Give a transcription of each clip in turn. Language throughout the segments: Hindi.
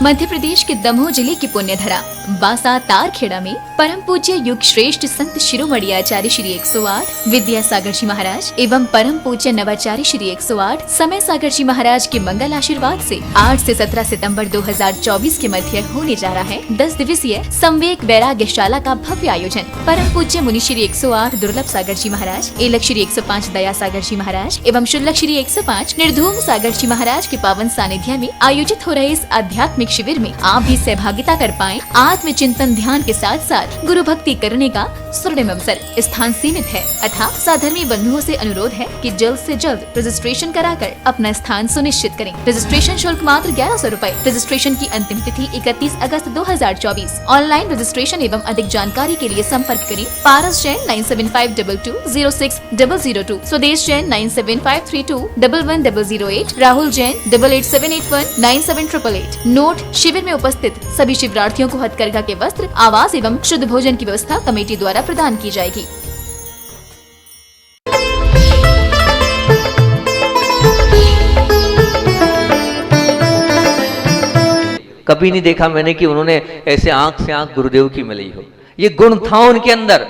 मध्य प्रदेश के दमोह जिले की पुण्यधरा बासा तारखेड़ा में परम पूज्य युग श्रेष्ठ संत शिरोमणि आचार्य श्री 108 विद्यासागर जी महाराज एवं परम पूज्य नवाचार्य श्री 108 समय सागर जी महाराज के मंगल आशीर्वाद से 8 से 17 सितंबर 2024 के मध्य होने जा रहा है 10 दिवसीय संवेक वैराग्यशाला का भव्य आयोजन। परम पूज्य मुनि श्री 108 दुर्लभ सागर जी महाराज, एलक श्री 105 दया सागर जी महाराज एवं शुल्लक श्री 105 निर्धूम सागर जी महाराज के पावन सानिध्य में आयोजित हो रहे इस आध्यात्मिक शिविर में आप भी सहभागिता कर पाएं। आत्म चिंतन ध्यान के साथ साथ गुरु भक्ति करने का स्वर्णिम अवसर। स्थान सीमित है अतः साधर्मी बंधुओं से अनुरोध है कि जल्द से जल्द रजिस्ट्रेशन कराकर अपना स्थान सुनिश्चित करें। रजिस्ट्रेशन शुल्क मात्र 1100 रूपए। रजिस्ट्रेशन की अंतिम तिथि 31 अगस्त 2024। ऑनलाइन रजिस्ट्रेशन एवं अधिक जानकारी के लिए संपर्क करें पारस जैन 9752206002, स्वदेश जैन 9753211008, राहुल जैन 8878197888। नोट: शिविर में उपस्थित सभी शिवरार्थियों को हथकरघा के वस्त्र, आवास एवं शुद्ध भोजन की व्यवस्था कमेटी द्वारा प्रदान की जाएगी। कभी नहीं देखा मैंने कि उन्होंने ऐसे आंख से आंख गुरुदेव की मिलाई हो। ये गुण था उनके अंदर,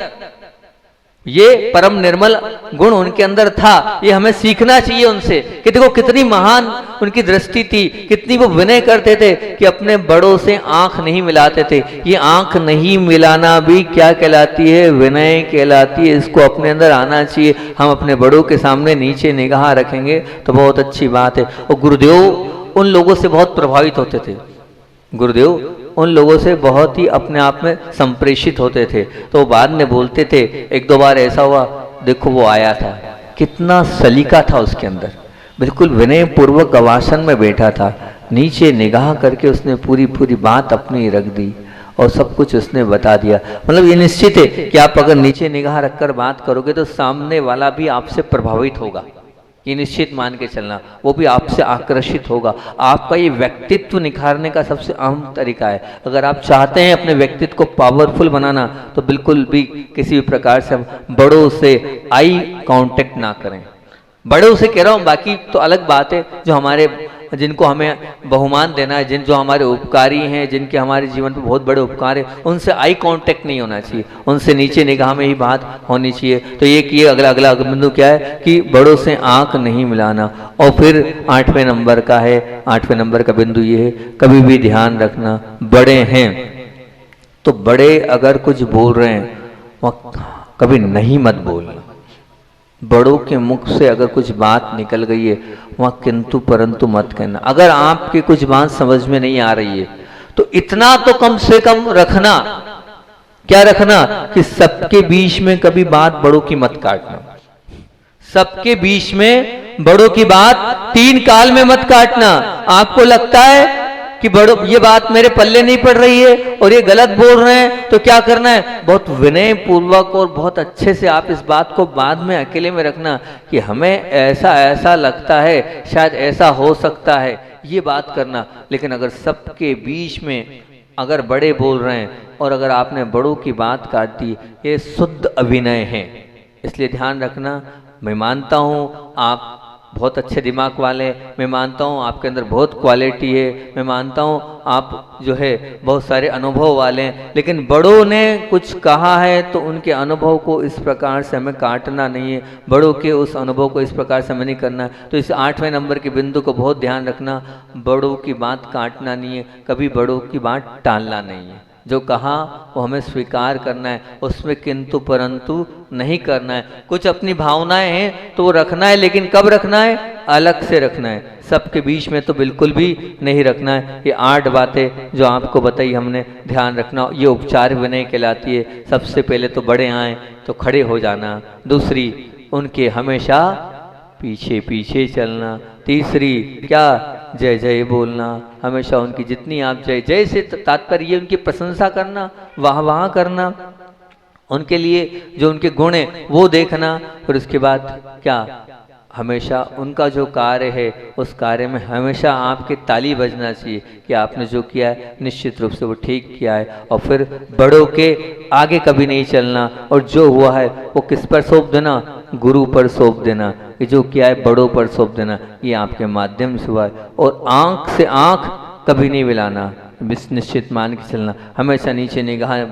ये परम निर्मल गुण उनके अंदर था। ये हमें सीखना चाहिए उनसे कि देखो कितनी महान उनकी दृष्टि थी, कितनी वो विनय करते थे कि अपने बड़ों से आंख नहीं मिलाते थे। ये आंख नहीं मिलाना भी क्या कहलाती है? विनय कहलाती है। इसको अपने अंदर आना चाहिए। हम अपने बड़ों के सामने नीचे निगाह रखेंगे तो बहुत अच्छी बात है। और गुरुदेव उन लोगों से बहुत प्रभावित होते थे। गुरुदेव उन लोगों से बहुत ही अपने आप में संप्रेषित होते थे। तो बाद में बोलते थे, एक दो बार ऐसा हुआ, देखो वो आया था, कितना सलीका था उसके अंदर, बिल्कुल विनय पूर्वक अवासन में बैठा था, नीचे निगाह करके उसने पूरी पूरी बात अपनी रख दी और सब कुछ उसने बता दिया। मतलब ये निश्चित है कि आप अगर नीचे निगाह रखकर बात करोगे तो सामने वाला भी आपसे प्रभावित होगा। ये निश्चित मान के चलना, वो भी आपसे आकर्षित होगा। आपका ये व्यक्तित्व निखारने का सबसे अहम तरीका है। अगर आप चाहते हैं अपने व्यक्तित्व को पावरफुल बनाना तो बिल्कुल भी किसी भी प्रकार से बड़ों से आई कांटेक्ट ना करें। बड़ों से कह रहा हूँ, बाकी तो अलग बात है जो हमारे, जिनको हमें बहुमान देना है, जो हमारे उपकारी हैं, जिनके हमारे जीवन पे बहुत बड़े उपकार है, उनसे आई कांटेक्ट नहीं होना चाहिए, उनसे नीचे निगाह में ही बात होनी चाहिए। तो ये कि अगला बिंदु क्या है कि बड़ों से आंख नहीं मिलाना। और फिर 8वें नंबर का है, 8वें नंबर का बिंदु ये है, कभी भी ध्यान रखना, बड़े हैं तो बड़े अगर कुछ बोल रहे हैं वहाँ कभी नहीं मत बोलना। बड़ों के मुख से अगर कुछ बात निकल गई है वहाँ किंतु परंतु मत कहना। अगर आपकी कुछ बात समझ में नहीं आ रही है तो इतना तो कम से कम रखना, क्या रखना कि सबके बीच में कभी बात बड़ों की मत काटना। सबके बीच में बड़ों की बात 3 काल में मत काटना। आपको लगता है कि बड़ों ये बात मेरे पल्ले नहीं पड़ रही है और ये गलत बोल रहे हैं, तो क्या करना है? बहुत विनय पूर्वक और बहुत अच्छे से आप इस बात को बाद में अकेले में रखना कि हमें ऐसा लगता है, शायद ऐसा हो सकता है, ये बात करना। लेकिन अगर सबके बीच में अगर बड़े बोल रहे हैं और अगर आपने बड़ों की बात काट दी, ये शुद्ध अभिनय है। इसलिए ध्यान रखना। मैं मानता हूँ आप बहुत अच्छे दिमाग वाले, मैं मानता हूँ आपके अंदर बहुत क्वालिटी है, मैं मानता हूँ आप जो है बहुत सारे अनुभव वाले हैं, लेकिन बड़ों ने कुछ कहा है तो उनके अनुभव को इस प्रकार से हमें काटना नहीं है, बड़ों के उस अनुभव को इस प्रकार से हमें नहीं करना है। तो इस 8वें नंबर के बिंदु को बहुत ध्यान रखना, बड़ों की बात काटना नहीं है, कभी बड़ों की बात टालना नहीं है। जो कहा वो हमें स्वीकार करना है, उसमें किंतु परंतु नहीं करना है। कुछ अपनी भावनाएं हैं तो वो रखना है, लेकिन कब रखना है? अलग से रखना है, सबके बीच में तो बिल्कुल भी नहीं रखना है। ये 8 बातें जो आपको बताई हमने, ध्यान रखना। ये उपचार विनय कहलाती है। सबसे पहले तो बड़े आए तो खड़े हो जाना, दूसरी उनके हमेशा पीछे पीछे चलना, तीसरी क्या? जय जय बोलना, हमेशा उनकी जितनी आप जय जय से तात्पर्य उनकी प्रशंसा करना, वाह वाह करना, उनके लिए जो उनके गुण है वो देखना। फिर उसके बाद क्या? हमेशा उनका जो कार्य है उस कार्य में हमेशा आपकी ताली बजना चाहिए कि आपने जो किया है निश्चित रूप से वो ठीक किया है। और फिर बड़ों के आगे कभी नहीं चलना, और जो हुआ है वो किस पर सौंप देना? गुरु पर सौंप देना, कि जो किया है बड़ों पर सौंप देना। ये आपके माध्यम से हुआ है। और आंख से आंख कभी नहीं मिलाना, निश्चित मान के चलना, हमेशा नीचे निगाह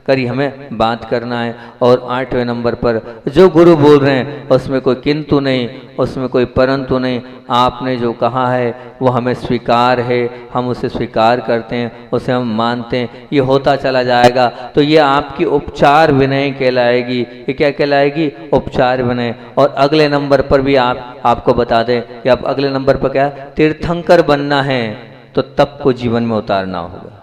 करी हमें बात करना है। और 8वें नंबर पर जो गुरु बोल रहे हैं उसमें कोई किंतु नहीं, उसमें कोई परंतु नहीं, आपने जो कहा है वो हमें स्वीकार है, हम उसे स्वीकार करते हैं, उसे हम मानते हैं, ये होता चला जाएगा। तो ये आपकी उपचार विनय कहलाएगी। ये क्या कहलाएगी? उपचार विनय। और अगले नंबर पर भी आपको बता दें कि आप अगले नंबर पर क्या, तीर्थंकर बनना है तो तप को जीवन में उतारना होगा।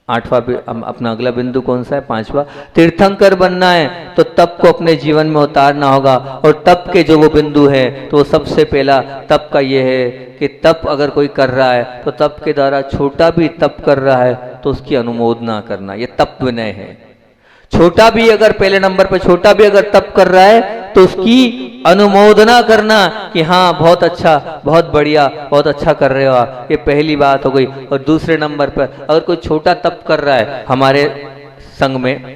8वां अपना अगला बिंदु कौन सा है? 5वां, तीर्थंकर बनना है तो तप को अपने जीवन में उतारना होगा। और तप के जो वो बिंदु है तो वो सबसे पहला तप का ये है कि तप अगर कोई कर रहा है तो तप के द्वारा छोटा भी तप कर रहा है तो उसकी अनुमोदना करना, ये तप विनय है। छोटा भी अगर पहले नंबर पर छोटा भी अगर तप कर रहा है तो उसकी अनुमोदना करना कि हाँ बहुत अच्छा, बहुत बढ़िया, बहुत अच्छा कर रहे हो आप, ये पहली बात हो गई। और दूसरे नंबर पर अगर कोई छोटा तप कर रहा है, हमारे संघ में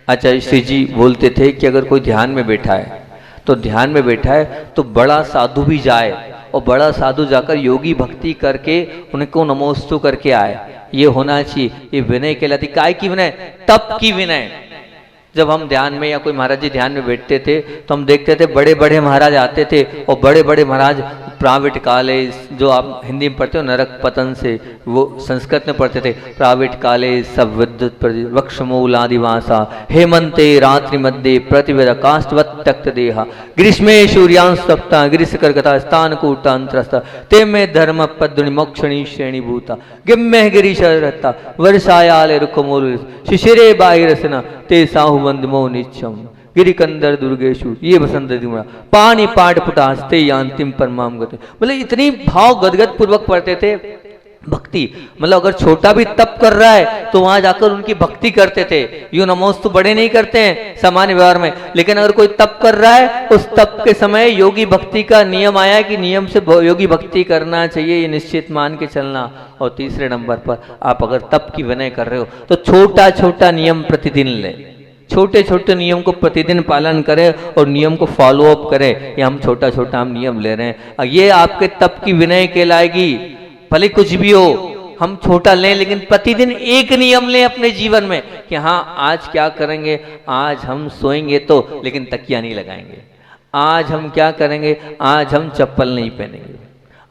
आचार्य श्री जी बोलते थे कि अगर कोई ध्यान में बैठा है तो ध्यान में बैठा है तो बड़ा साधु भी जाए और बड़ा साधु जाकर योगी भक्ति करके उनको नमोस्तु करके आए, ये होना चाहिए। ये विनय कहलाती। काय की विनय? तप की विनय। जब हम ध्यान में या कोई महाराज जी ध्यान में बैठते थे तो हम देखते थे बड़े बड़े महाराज आते थे और बड़े बड़े महाराज प्राविट काले, जो आप हिंदी में पढ़ते हो नरक पतन से, वो संस्कृत में पढ़ते थे। प्राविट काले सब विद्युत वृक्षमूलादिवासा हेमंते रात्रि मध्य प्रतिवेद काष्ठवत् त्यक्त देहा ग्रीष्मे सूर्यांस्तप्ता ग्रीष्मकर्कता स्थान कूटांतरस्थ ते में धर्म पद्मनि मोक्षणी श्रेणी भूता गिम्य गिरीशरता वर्षायाले रुकमूल शिशिरे बाहिरसना ते साहुवंदमो नित्यम गिरिकंदर दुर्गेशु ये बसंत दिमा पानी पाठ पुटास्ते यांतिम परमाम गते। मतलब इतनी भाव गदगद पूर्वक पढ़ते थे भक्ति। मतलब अगर छोटा भी तप कर रहा है तो वहां जाकर उनकी भक्ति करते थे। यूं नमोस्त तो बड़े नहीं करते हैं सामान्य व्यवहार में, लेकिन अगर कोई तप कर रहा है उस तप के समय योगी भक्ति का नियम आया कि नियम से योगी भक्ति करना चाहिए, ये निश्चित मान के चलना। और तीसरे नंबर पर आप अगर तप की विनय कर रहे हो तो छोटा छोटा नियम प्रतिदिन लें, छोटे छोटे नियम को प्रतिदिन पालन करें और नियम को फॉलो अप करें। ये हम छोटा छोटा हम नियम ले रहे हैं, ये आपके तप की विनय कहलाएगी। भले कुछ भी हो, हम छोटा लें लेकिन प्रतिदिन एक नियम लें अपने जीवन में कि हाँ आज क्या करेंगे, आज हम सोएंगे तो लेकिन तकिया नहीं लगाएंगे, आज हम क्या करेंगे, आज हम चप्पल नहीं पहनेंगे,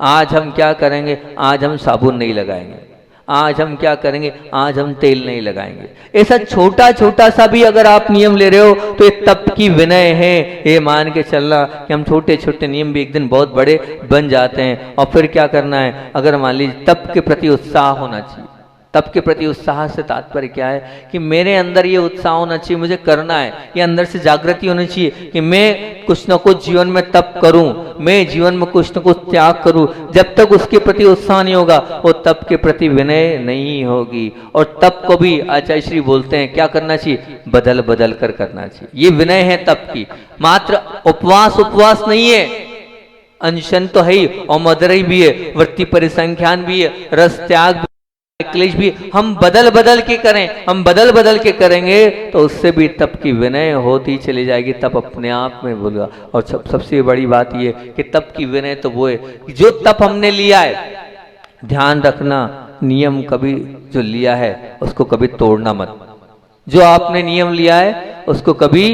आज हम क्या करेंगे, आज हम साबुन नहीं लगाएंगे, आज हम क्या करेंगे, आज हम तेल नहीं लगाएंगे। ऐसा छोटा छोटा सा भी अगर आप नियम ले रहे हो तो ये तप की विनय है। ये मान के चलना कि हम छोटे छोटे नियम भी एक दिन बहुत बड़े बन जाते हैं। और फिर क्या करना है, अगर मान लीजिए तप के प्रति उत्साह होना चाहिए। तप के प्रति उत्साह से तात्पर्य क्या है कि मेरे अंदर ये उत्साह होना चाहिए, मुझे करना है, ये अंदर से जागृति होनी चाहिए कि मैं कुछ न कुछ जीवन में तप करूं, मैं जीवन में कुछ न कुछ त्याग करूं। जब तक उसके प्रति उत्साह नहीं होगा वो तप के प्रति विनय नहीं होगी। और तप को भी आचार्य श्री बोलते हैं क्या करना चाहिए, बदल बदल कर करना चाहिए। ये विनय है तप की। मात्र उपवास नहीं है, अनशन तो है ही, और मदरई भी है, वृत्ति परिसंख्यान भी है, रस त्याग क्लेश भी हम बदल बदल के करें। हम बदल बदल के करेंगे तो उससे भी तप की विनय होती चली जाएगी, तप अपने आप में बोलेगा। और सबसे बड़ी बात ये कि तप की विनय तो वो है कि जो तप हमने लिया है, ध्यान रखना नियम कभी जो लिया है उसको कभी तोड़ना मत। जो आपने नियम लिया है उसको कभी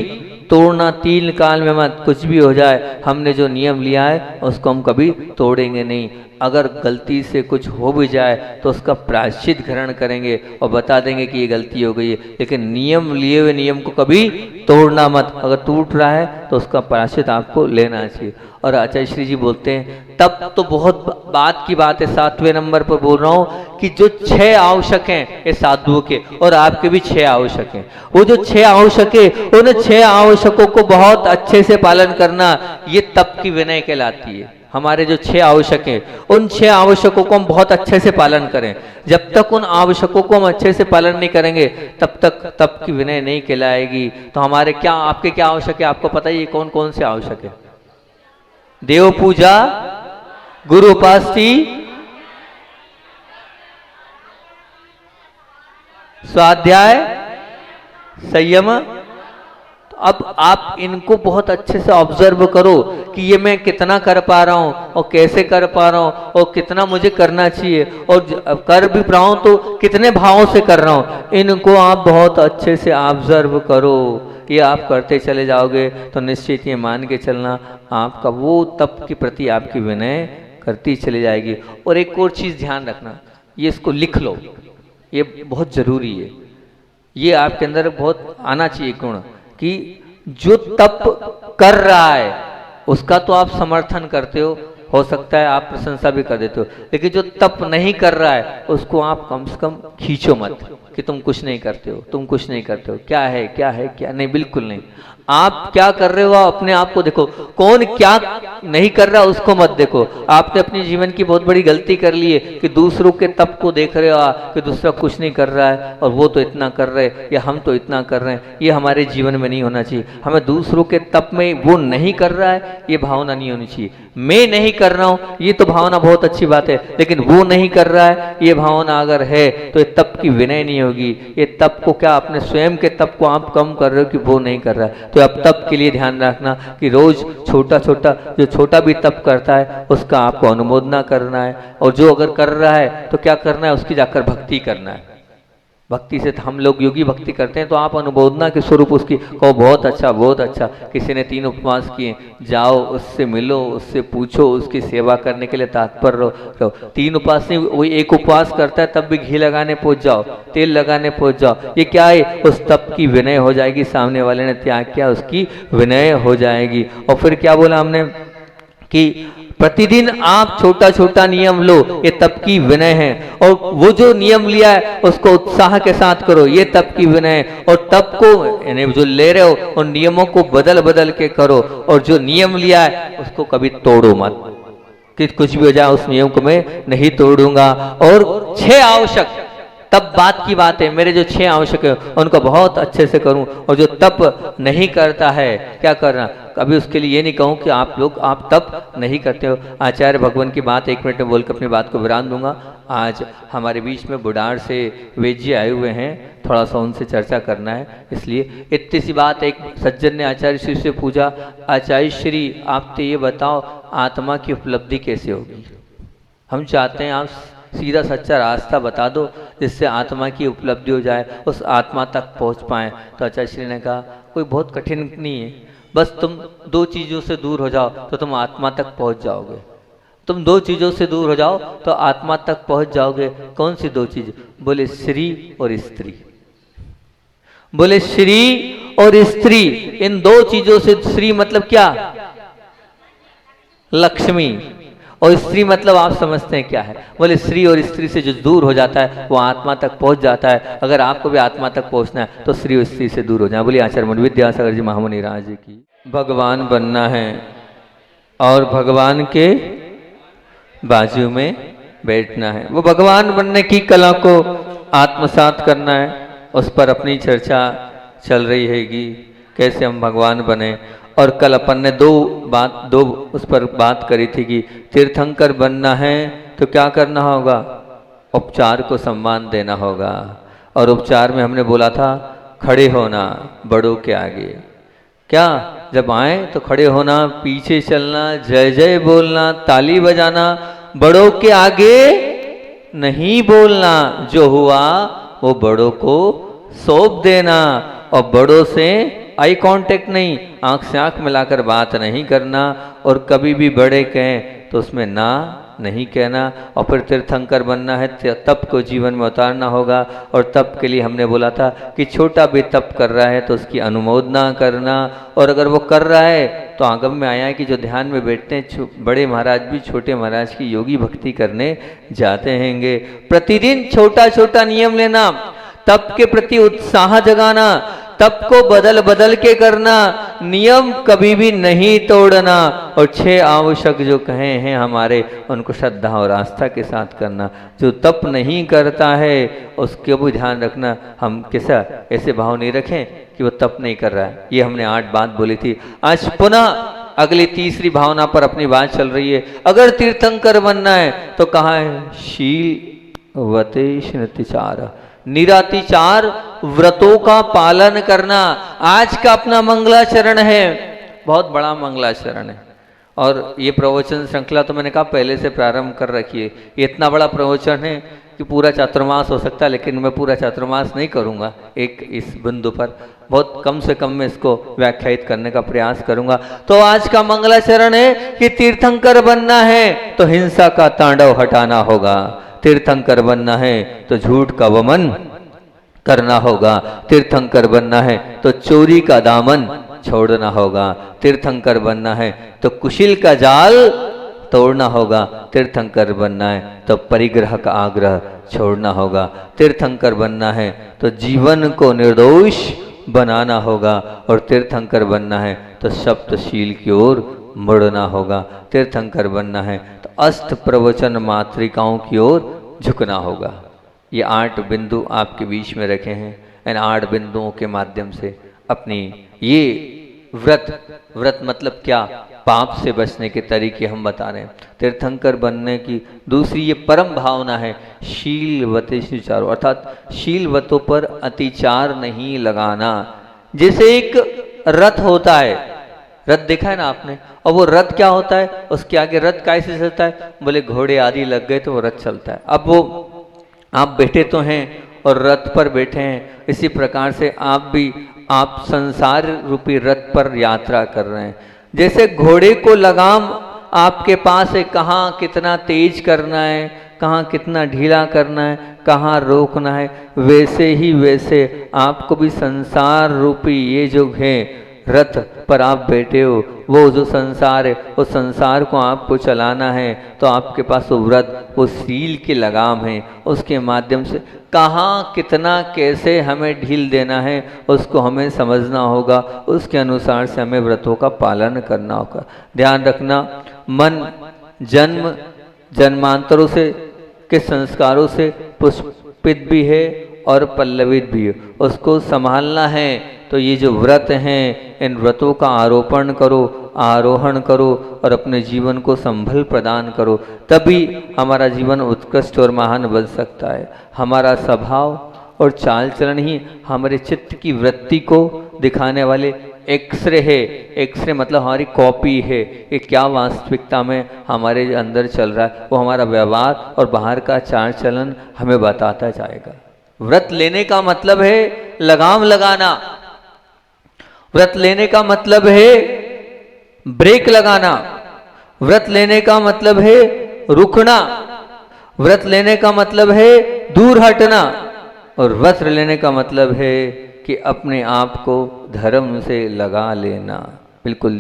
तोड़ना, 3 काल में मत। कुछ भी हो जाए, हमने जो नियम लिया है उसको हम कभी तोड़ेंगे नहीं। अगर गलती से कुछ हो भी जाए तो उसका प्रायश्चित ग्रहण करेंगे और बता देंगे कि ये गलती हो गई है, लेकिन नियम लिए हुए नियम को कभी तोड़ना मत। अगर टूट रहा है तो उसका प्रायश्चित आपको लेना चाहिए। और आचार्य श्री जी बोलते हैं तब तो बहुत बात की बात है, 7वें नंबर पर बोल रहा हूं कि जो 6 आवश्यक हैं ये साधुओं के और आपके भी 6 आवश्यक हैं। वो जो 6 आवश्यक है उन 6 आवश्यकों को बहुत अच्छे से पालन करना, ये तप की विनय कहलाती है। हमारे जो 6 आवश्यक हैं उन 6 आवश्यकों को हम बहुत अच्छे से पालन करें। जब तक उन आवश्यकों को हम अच्छे से पालन नहीं करेंगे तब तक तप की विनय नहीं कहलाएगी। तो हमारे क्या, आपके क्या आवश्यक है, आपको पता ही है कौन कौन से आवश्यक है? देव पूजा, गुरु उपासना, स्वाध्याय, संयम। तो अब आप इनको बहुत अच्छे से ऑब्जर्व करो कि ये मैं कितना कर पा रहा हूँ और कैसे कर पा रहा हूँ और कितना मुझे करना चाहिए, और कर भी रहा हूँ तो कितने भावों से कर रहा हूँ। इनको आप बहुत अच्छे से ऑब्जर्व करो। ये आप करते चले जाओगे तो निश्चित ये मान के चलना आपका वो तप के प्रति आपकी विनय करती चली जाएगी। और एक और चीज़ ध्यान रखना, ये इसको लिख लो, ये बहुत ज़रूरी है, ये आपके अंदर बहुत आना चाहिए गुण कि जो तप कर रहा है उसका तो आप समर्थन करते हो सकता है आप प्रशंसा भी कर देते हो, लेकिन जो तप नहीं कर रहा है उसको आप कम से कम खींचो मत कि तुम कुछ नहीं करते हो, तुम कुछ नहीं करते हो, क्या है क्या है क्या नहीं, बिल्कुल नहीं। आप क्या कर रहे हो अपने आप को देखो, कौन क्या नहीं कर रहा उसको मत देखो। आपने अपने जीवन की बहुत बड़ी गलती कर ली है कि दूसरों के तप को देख रहे हो कि दूसरा कुछ नहीं कर रहा है और वो तो इतना कर रहे हैं या हम तो इतना कर रहे हैं। ये हमारे जीवन में नहीं होना चाहिए। हमें दूसरों के तप में वो नहीं कर रहा है ये भावना नहीं होनी चाहिए। मैं नहीं कर रहा हूँ ये तो भावना बहुत अच्छी बात है, लेकिन वो नहीं कर रहा है ये भावना अगर है तो ये तप की विनय नहीं होगी। ये तप को क्या अपने स्वयं के तप को आप कम कर रहे हो कि वो नहीं कर रहा है। तो अब तप के लिए ध्यान रखना कि रोज छोटा छोटा, जो छोटा भी तप करता है उसका आपको अनुमोदना करना है, और जो अगर कर रहा है तो क्या करना है, उसकी जाकर भक्ति करना है। भक्ति से हम लोग योगी भक्ति करते हैं तो आप अनुमोदना के स्वरूप उसकी कहो बहुत अच्छा बहुत अच्छा। किसी ने 3 उपवास किए, जाओ उससे मिलो, उससे पूछो, उसकी सेवा करने के लिए तत्पर रहो। 3 उपवास नहीं, वही 1 उपवास करता है तब भी घी लगाने पहुंच जाओ, तेल लगाने पहुंच जाओ। ये क्या है, उस तप की विनय हो जाएगी। सामने वाले ने त्याग किया उसकी विनय हो जाएगी। और फिर क्या बोला हमने कि प्रतिदिन आप छोटा छोटा नियम लो, ये तप की विनय है। और वो जो नियम लिया है उसको उत्साह के साथ करो, ये तप की विनय है। और तप को यानी जो ले रहे हो उन नियमों को बदल बदल के करो, और जो नियम लिया है उसको कभी तोड़ो मत कि कुछ भी हो जाए उस नियम को मैं नहीं तोड़ूंगा। और 6 आवश्यक तब बात की बात है, मेरे जो 6 आवश्यक है उनको बहुत अच्छे से करूं। और जो तप नहीं करता है क्या करना, कभी उसके लिए ये नहीं कहूं कि आप लोग आप तप नहीं करते हो। आचार्य भगवान की बात 1 मिनट में बोलकर अपनी बात को विराम दूंगा। आज हमारे बीच में बुढ़ार से वेद जी आए हुए हैं, थोड़ा सा उनसे चर्चा करना है, इसलिए इतनी सी बात। एक सज्जन ने आचार्य श्री से पूछा, आचार्य श्री आप तो ये बताओ आत्मा की उपलब्धि कैसे होगी। हम चाहते हैं आप सीधा सच्चा रास्ता बता दो जिससे आत्मा की उपलब्धि हो जाए, उस आत्मा तक पहुंच पाए। तो आचार्य श्री ने कहा कोई बहुत कठिन नहीं है, बस तुम 2 चीज़ों से दूर हो जाओ तो तुम आत्मा तक पहुंच जाओगे। तुम 2 चीज़ों से दूर हो जाओ तो आत्मा तक पहुंच जाओगे। कौन सी 2 चीज़? बोले श्री और स्त्री। बोले श्री और स्त्री, इन 2 चीज़ों से, श्री मतलब क्या? लक्ष्मी। और स्त्री मतलब आप समझते हैं क्या है? बोले श्री और स्त्री से जो दूर हो जाता है वो आत्मा तक पहुंच जाता है। अगर आपको भी आत्मा तक पहुंचना है तो श्री और स्त्री से दूर हो जाए। बोलिए आचार्य मुनि विद्यासागर जी महामुनि राज की। भगवान बनना है और भगवान के बाजू में बैठना है। वो भगवान बनने की कला को आत्मसात करना है, उस पर अपनी चर्चा चल रही हैगी, कैसे हम भगवान बने। और कल अपन ने 2 उस पर बात करी थी कि तीर्थंकर बनना है तो क्या करना होगा? उपचार को सम्मान देना होगा। और उपचार में हमने बोला था खड़े होना बड़ों के आगे। क्या? जब आए तो खड़े होना, पीछे चलना, जय जय बोलना, ताली बजाना, बड़ों के आगे नहीं बोलना। जो हुआ वो बड़ों को सौंप देना। और बड़ों से आई कांटेक्ट नहीं, आंख से आंख मिलाकर बात नहीं करना। और कभी भी बड़े कहें तो उसमें ना नहीं कहना। और फिर तीर्थंकर बनना है, तप को जीवन में उतारना होगा। और तप के लिए हमने बोला था कि छोटा भी तप कर रहा है तो उसकी अनुमोदना करना। और अगर वो कर रहा है तो आगम में आया है कि जो ध्यान में बैठते हैं बड़े महाराज भी छोटे महाराज की योगी भक्ति करने जाते हैंगे। प्रतिदिन छोटा छोटा नियम लेना, तप के प्रति उत्साह जगाना, तप को बदल बदल के करना, नियम कभी भी नहीं तोड़ना। और 6 आवश्यक जो कहे हैं हमारे उनको श्रद्धा और आस्था के साथ करना। जो तप नहीं करता है उसके भी ध्यान रखना, हम कैसा ऐसे भाव नहीं रखें कि वो तप नहीं कर रहा है। ये हमने 8 बात बोली थी। आज पुनः अगली तीसरी भावना पर अपनी बात चल रही है। अगर तीर्थंकर बनना है तो कहाँ है? शील वते स्मृतिचार, निरातिचार व्रतों का पालन करना आज का अपना मंगलाचरण है। बहुत बड़ा मंगलाचरण है। और ये प्रवचन श्रृंखला तो मैंने कहा पहले से प्रारंभ कर रखी है। ये इतना बड़ा प्रवचन है कि पूरा चातुर्मास हो सकता है, लेकिन मैं पूरा चातुर्मास नहीं करूंगा। एक इस बिंदु पर बहुत कम से कम में इसको व्याख्यायित करने का प्रयास करूंगा। तो आज का मंगलाचरण है कि तीर्थंकर बनना है तो हिंसा का तांडव हटाना होगा, तीर्थंकर बनना है तो झूठ का वमन करना होगा, तीर्थंकर बनना है तो चोरी का दामन छोड़ना होगा, तीर्थंकर बनना है तो कुशिल का जाल तोड़ना होगा, तीर्थंकर बनना है तो परिग्रह का आग्रह छोड़ना होगा, तीर्थंकर बनना है तो जीवन को निर्दोष बनाना होगा, और तीर्थंकर बनना है तो सप्तशील की ओर मुड़ना होगा, तीर्थंकर बनना है तो अष्ट प्रवचन मातृकाओं की ओर झुकना होगा। ये 8 बिंदु आपके बीच में रखे हैं। इन 8 बिंदुओं के माध्यम से अपनी ये व्रत मतलब क्या, पाप से बचने के तरीके हम बता रहे हैं। तीर्थंकर बनने की दूसरी ये परम भावना है शीलवतेषु, अर्थात शीलवतों पर अतिचार नहीं लगाना। जैसे एक रथ होता है, रथ देखा है ना आपने, और वो रथ क्या होता है, उसके आगे रथ कैसे चलता है, बोले घोड़े आदि लग गए तो वो रथ चलता है। अब वो आप बैठे तो हैं और रथ पर बैठे हैं, इसी प्रकार से आप संसार रूपी रथ पर यात्रा कर रहे हैं। जैसे घोड़े को लगाम आपके पास है, कहाँ कितना तेज करना है, कहाँ कितना ढीला करना है, कहाँ रोकना है, वैसे आपको भी संसार रूपी ये जो है रथ पर आप बैठे हो, वो जो संसार है उस संसार को आपको चलाना है। तो आपके पास वो व्रत, वो सील के लगाम है, उसके माध्यम से कहाँ कितना कैसे हमें ढील देना है उसको हमें समझना होगा, उसके अनुसार से हमें व्रतों का पालन करना होगा। ध्यान रखना, मन जन्मांतरों से के संस्कारों से पुष्पित भी है और पल्लवित भी है, उसको संभालना है। तो ये जो व्रत हैं, इन व्रतों का आरोपण करो, आरोहण करो और अपने जीवन को संभल प्रदान करो, तभी हमारा जीवन उत्कृष्ट और महान बन सकता है। हमारा स्वभाव और चाल चलन ही हमारे चित्त की वृत्ति को दिखाने वाले एक्सरे है। एक्सरे मतलब हमारी कॉपी है कि क्या वास्तविकता में हमारे अंदर चल रहा है, वो हमारा व्यवहार और बाहर का चाल चलन हमें बताता जाएगा। व्रत लेने का मतलब है लगाम लगाना, व्रत लेने का मतलब है ब्रेक लगाना, व्रत लेने का मतलब है रुकना, व्रत लेने का मतलब है दूर हटना, और व्रत लेने का मतलब है कि अपने आप को धर्म से लगा लेना, बिल्कुल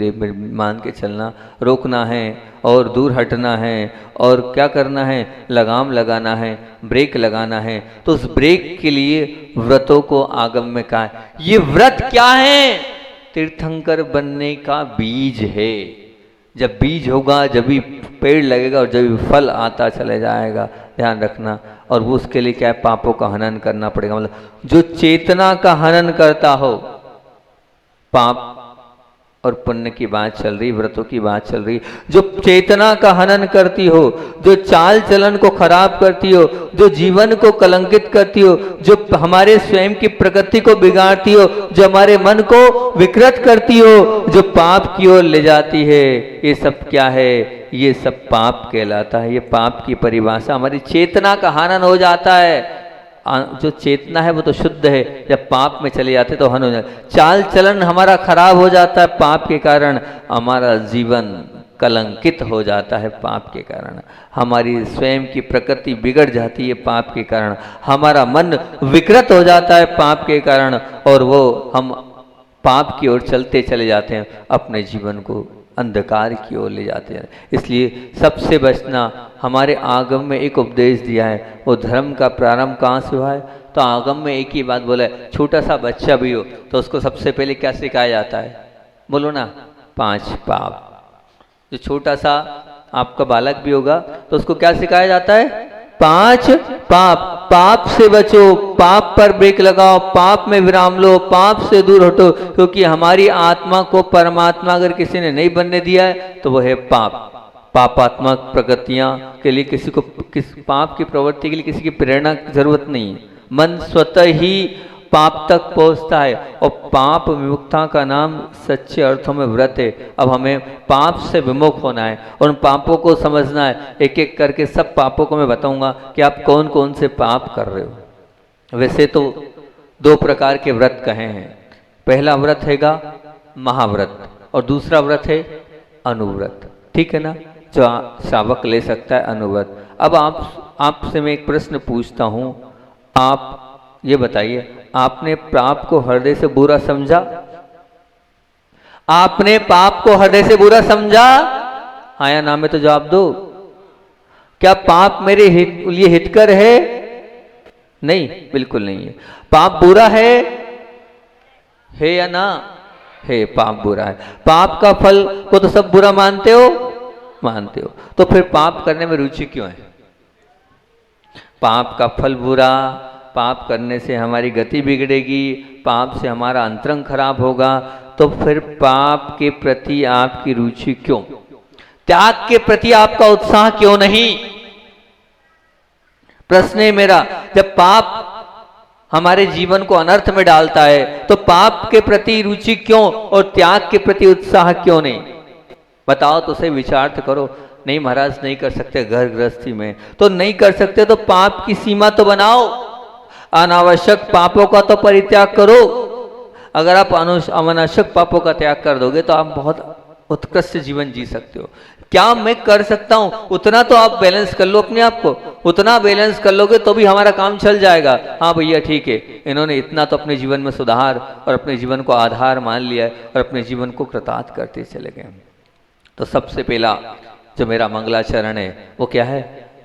मान के चलना, रोकना है और दूर हटना है, और क्या करना है, लगाम लगाना है, ब्रेक लगाना है। तो उस ब्रेक के लिए व्रतों को आगम में कहा है। ये व्रत क्या है, तीर्थंकर बनने का बीज है। जब बीज होगा जब भी पेड़ लगेगा और जब भी फल आता चले जाएगा, ध्यान रखना। और वो उसके लिए क्या है, पापों का हनन करना पड़ेगा। मतलब जो चेतना का हनन करता हो, पाप और पुण्य की बात चल रही, व्रतों की बात चल रही, जो चेतना का हनन करती हो, जो चाल चलन को खराब करती हो, जो जीवन को कलंकित करती हो, जो हमारे स्वयं की प्रकृति को बिगाड़ती हो, जो हमारे मन को विकृत करती हो, जो पाप की ओर ले जाती है, ये सब क्या है, ये सब पाप कहलाता है। ये पाप की परिभाषा, हमारी चेतना का हनन हो जाता है। जो चेतना है वो तो शुद्ध है, जब पाप में चले जाते तो हन हो जाता है। चाल चलन हमारा खराब हो जाता है पाप के कारण, हमारा जीवन कलंकित हो जाता है पाप के कारण, हमारी स्वयं की प्रकृति बिगड़ जाती है पाप के कारण, हमारा मन विकृत हो जाता है पाप के कारण, और वो हम पाप की ओर चलते चले जाते हैं, अपने जीवन को अंधकार की ओर ले जाते हैं। इसलिए सबसे बचना, हमारे आगम में एक उपदेश दिया है। वो धर्म का प्रारंभ कहाँ से हुआ है, तो आगम में एक ही बात बोला है, छोटा सा बच्चा भी हो तो उसको सबसे पहले क्या सिखाया जाता है, बोलो ना, 5 पाप। जो छोटा सा आपका बालक भी होगा तो उसको क्या सिखाया जाता है, 5 पाप। पाप से बचो, पाप पर ब्रेक लगाओ, पाप में विराम लो, पाप से दूर हटो, क्योंकि हमारी आत्मा को परमात्मा अगर किसी ने नहीं बनने दिया है तो वो है पाप। पापात्मक प्रकृतियां के लिए किसी को पाप की प्रवृत्ति के लिए किसी की प्रेरणा की जरूरत नहीं है। मन स्वतः ही पाप तक पहुंचता है और पाप विमुक्ता का नाम सच्चे अर्थों में व्रत है। अब हमें पाप से विमुख होना है और उन पापों को समझना है। एक एक करके सब पापों को मैं बताऊंगा कि आप कौन कौन से पाप कर रहे हो। वैसे तो 2 प्रकार के व्रत कहे हैं। पहला व्रत हैगा महाव्रत और दूसरा व्रत है अनुव्रत, ठीक है ना, जो श्रावक ले सकता है अनुव्रत। अब आपसे मैं एक प्रश्न पूछता हूं, आप ये बताइए, आपने पाप को हृदय से बुरा समझा? आपने पाप को हृदय से बुरा समझा? हाँ या ना में तो जवाब दो। क्या पाप मेरे लिए हितकर है? नहीं, बिल्कुल नहीं है। पाप बुरा है या ना? है, पाप बुरा है। पाप का फल को तो सब बुरा मानते हो? मानते हो। तो फिर पाप करने में रुचि क्यों है? पाप का फल बुरा, पाप करने से हमारी गति बिगड़ेगी, पाप से हमारा अंतरंग खराब होगा, तो फिर पाप के प्रति आपकी रुचि क्यों? त्याग के प्रति आपका उत्साह क्यों नहीं? प्रश्न है मेरा। जब पाप हमारे जीवन को अनर्थ में डालता है तो पाप के प्रति रुचि क्यों और त्याग के प्रति उत्साह क्यों नहीं? बताओ तो सही, विचार तो करो। नहीं महाराज, नहीं कर सकते घर गृहस्थी में, तो नहीं कर सकते तो पाप की सीमा तो बनाओ, अनावश्यक पापों का तो परित्याग करो। अगर आप अनावश्यक पापों का त्याग कर दोगे तो आप बहुत उत्कृष्ट जीवन जी सकते हो। क्या मैं कर सकता हूं उतना तो आप बैलेंस कर लो अपने आप को, उतना बैलेंस कर लोगे तो भी हमारा काम चल जाएगा। हाँ भैया ठीक है, इन्होंने इतना तो अपने जीवन में सुधार और अपने जीवन को आधार मान लिया है और अपने जीवन को कृतार्थ करते चले गए। तो सबसे पहला जो मेरा मंगलाचरण है वो क्या है?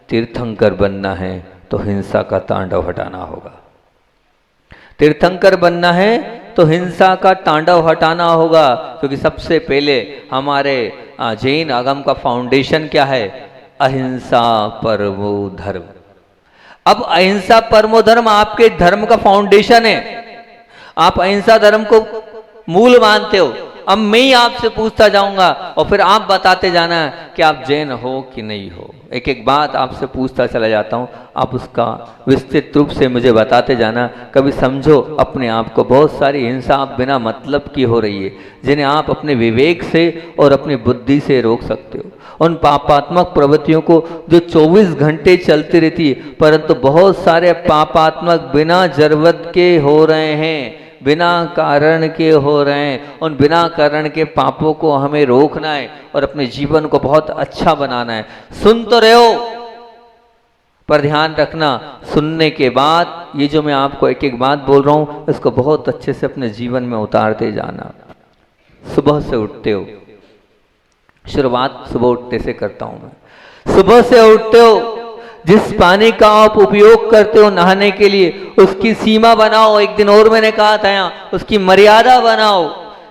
तीर्थंकर बनना है तो हिंसा का तांडव हटाना होगा। तीर्थंकर बनना है तो हिंसा का तांडव हटाना होगा, क्योंकि सबसे पहले हमारे जैन आगम का फाउंडेशन क्या है? अहिंसा परमो धर्म। अब अहिंसा परमो धर्म आपके धर्म का फाउंडेशन है। आप अहिंसा धर्म को मूल मानते हो। अब मैं ही आपसे पूछता जाऊंगा और फिर आप बताते जाना कि आप जैन हो कि नहीं हो। एक एक बात आपसे पूछता चला जाता हूं, आप उसका विस्तृत रूप से मुझे बताते जाना। कभी समझो अपने आप को, बहुत सारी हिंसा आप बिना मतलब की हो रही है, जिन्हें आप अपने विवेक से और अपनी बुद्धि से रोक सकते हो। उन पापात्मक प्रवृत्तियों को जो 24 घंटे चलती रहती है, परंतु बहुत सारे पापात्मक बिना जरूरत के हो रहे हैं, बिना कारण के हो रहे हैं। उन बिना कारण के पापों को हमें रोकना है और अपने जीवन को बहुत अच्छा बनाना है। सुन तो रहे हो, पर ध्यान रखना, सुनने के बाद ये जो मैं आपको एक एक बात बोल रहा हूं इसको बहुत अच्छे से अपने जीवन में उतारते जाना। सुबह से उठते हो, शुरुआत सुबह उठने से करता हूं मैं। सुबह से उठते हो, जिस पानी का आप उपयोग करते हो नहाने के लिए, उसकी सीमा बनाओ। एक दिन और मैंने कहा था यहाँ, उसकी मर्यादा बनाओ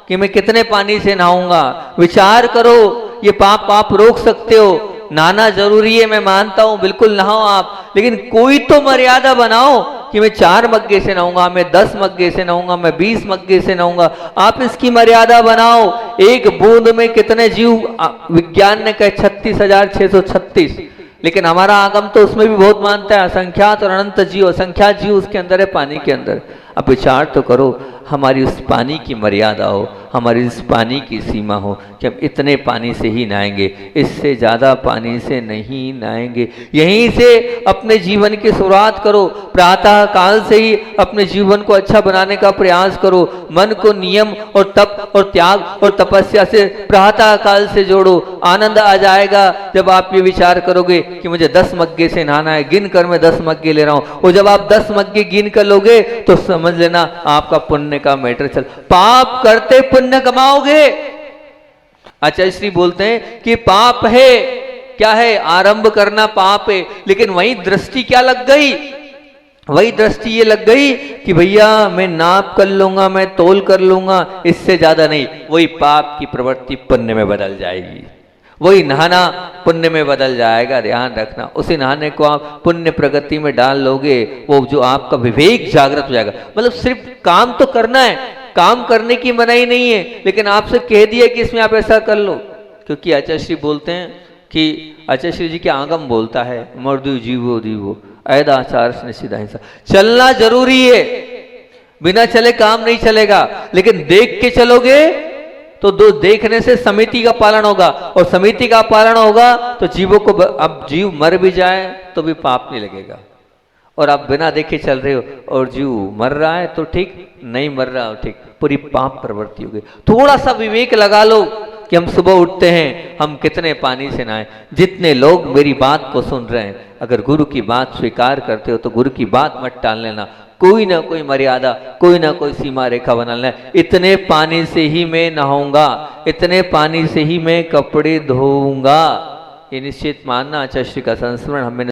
कि मैं कितने पानी से नहाऊंगा। विचार करो, ये पाप आप रोक सकते हो। नहाना जरूरी है, मैं मानता हूं, बिल्कुल नहाओ आप, लेकिन कोई तो मर्यादा बनाओ कि मैं 4 मग्गे से नहाऊंगा, मैं 10 मग्गे से नहाऊंगा, मैं 20 मग्गे से नहाऊंगा। आप इसकी मर्यादा बनाओ। एक बूंद में कितने जीव, विज्ञान ने कहे 36,636, लेकिन हमारा आगम तो उसमें भी बहुत मानता है असंख्यात और अनंत जीव। असंख्यात जीव उसके अंदर है, पानी के अंदर। अब विचार तो करो, हमारी उस पानी की मर्यादा हो, हमारी उस पानी की सीमा हो कि हम इतने पानी से ही नहाएंगे, इससे ज़्यादा पानी से नहीं नहाएंगे। यहीं से अपने जीवन की शुरुआत करो। प्रातः काल से ही अपने जीवन को अच्छा बनाने का प्रयास करो। मन को नियम और तप और त्याग और तपस्या से प्रातः काल से जोड़ो। आनंद आ जाएगा जब आप ये विचार करोगे कि मुझे 10 मग्गे से नहाना है, गिन कर मैं 10 मग्गे ले रहा हूं। और जब आप 10 मग्गे गिन कर लोगे तो समझ लेना आपका पुण्य का मैटर चल। पाप करते पुण्य कमाओगे। आचार्य श्री बोलते हैं कि पाप है, क्या है? आरंभ करना पाप है, लेकिन वही दृष्टि क्या लग गई? वही दृष्टि ये लग गई कि भैया मैं नाप कर लूंगा, मैं तोल कर लूंगा, इससे ज्यादा नहीं। वही पाप की प्रवृत्ति पुण्य में बदल जाएगी। वही नहाना पुण्य में बदल जाएगा। ध्यान रखना, उसी नहाने को आप पुण्य प्रगति में डाल लोगे, वो जो आपका विवेक जागृत हो जाएगा। मतलब सिर्फ काम तो करना है, काम करने की मनाही नहीं है, लेकिन आपसे कह दिया कि इसमें आप ऐसा कर लो। क्योंकि आचार्य श्री बोलते हैं कि आचार्य श्री जी के आगम बोलता है, मर्दु जीवो दीवो, ऐदाचार निषिद्ध अहिंसा। चलना जरूरी है, बिना चले काम नहीं चलेगा, लेकिन देख के चलोगे तो दो देखने से समिति का पालन होगा, और समिति का पालन होगा तो जीवों को, अब जीव मर भी जाए तो भी पाप नहीं लगेगा। और आप बिना देखे चल रहे हो और जीव मर रहा है तो ठीक, नहीं मर रहा हो ठीक, पूरी पाप प्रवृत्ति होगी। थोड़ा सा विवेक लगा लो कि हम सुबह उठते हैं, हम कितने पानी से नहाए। जितने लोग मेरी बात को सुन रहे हैं, अगर गुरु की बात स्वीकार करते हो तो गुरु की बात मत टाल लेना, कोई ना कोई मर्यादा, कोई ना कोई सीमा रेखा बना लेना। इतने पानी से ही मैं नहाऊंगा, इतने पानी से ही मैं कपड़े धोऊंगा, ये निश्चित मानना। आचार्य का संस्मरण हमें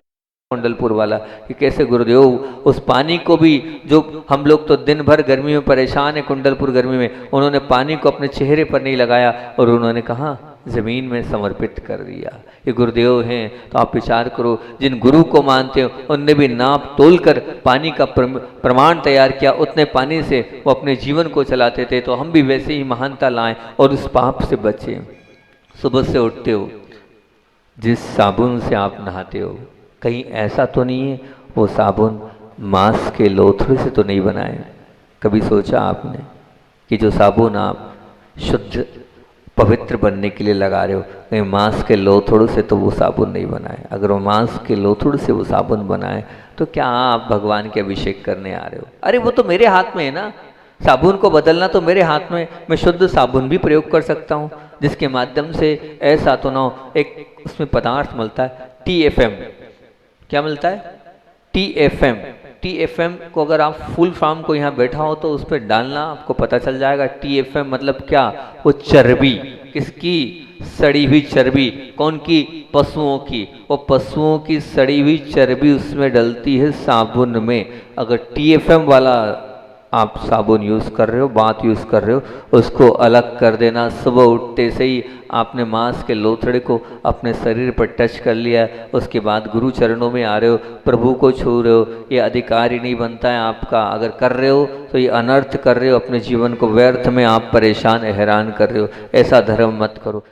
कुंडलपुर वाला कि कैसे गुरुदेव उस पानी को भी, जो हम लोग तो दिन भर गर्मी में परेशान है, कुंडलपुर गर्मी में, उन्होंने पानी को अपने चेहरे पर नहीं लगाया और उन्होंने कहा जमीन में समर्पित कर दिया। ये गुरुदेव हैं। तो आप विचार करो, जिन गुरु को मानते हो उनने भी नाप तोल कर पानी का प्रमाण तैयार किया, उतने पानी से वो अपने जीवन को चलाते थे। तो हम भी वैसे ही महानता लाएं और उस पाप से बचें। सुबह से उठते हो, जिस साबुन से आप नहाते हो, कहीं ऐसा तो नहीं है वो साबुन मांस के लोथड़े से तो नहीं बनाए? कभी सोचा आपने कि जो साबुन आप शुद्ध पवित्र बनने के लिए लगा रहे हो, कहीं मांस के लोथड़ों से तो वो साबुन नहीं बनाए? अगर वो मांस के लोथड़ों से वो साबुन बनाए तो क्या आप भगवान के अभिषेक करने आ रहे हो? अरे वो तो मेरे हाथ में है ना, साबुन को बदलना तो मेरे हाथ में। मैं शुद्ध साबुन भी प्रयोग कर सकता हूँ, जिसके माध्यम से ऐसा तो ना हो। एक उसमें पदार्थ मिलता है TFM, क्या मिलता है? TFM। TFM को अगर आप फुल फॉर्म को यहाँ बैठा हो तो उस पर डालना, आपको पता चल जाएगा। TFM मतलब क्या? वो चर्बी, किसकी? सड़ी हुई चर्बी। कौन की? पशुओं की। वो पशुओं की सड़ी हुई चर्बी उसमें डलती है साबुन में। अगर TFM वाला आप साबुन यूज़ कर रहे हो, बात यूज़ कर रहे हो, उसको अलग कर देना। सुबह उठते से ही आपने मांस के लोथड़े को अपने शरीर पर टच कर लिया, उसके बाद गुरु चरणों में आ रहे हो, प्रभु को छू रहे हो। ये अधिकार ही नहीं बनता है आपका। अगर कर रहे हो तो ये अनर्थ कर रहे हो, अपने जीवन को व्यर्थ में आप परेशान हैरान कर रहे हो। ऐसा धर्म मत करो।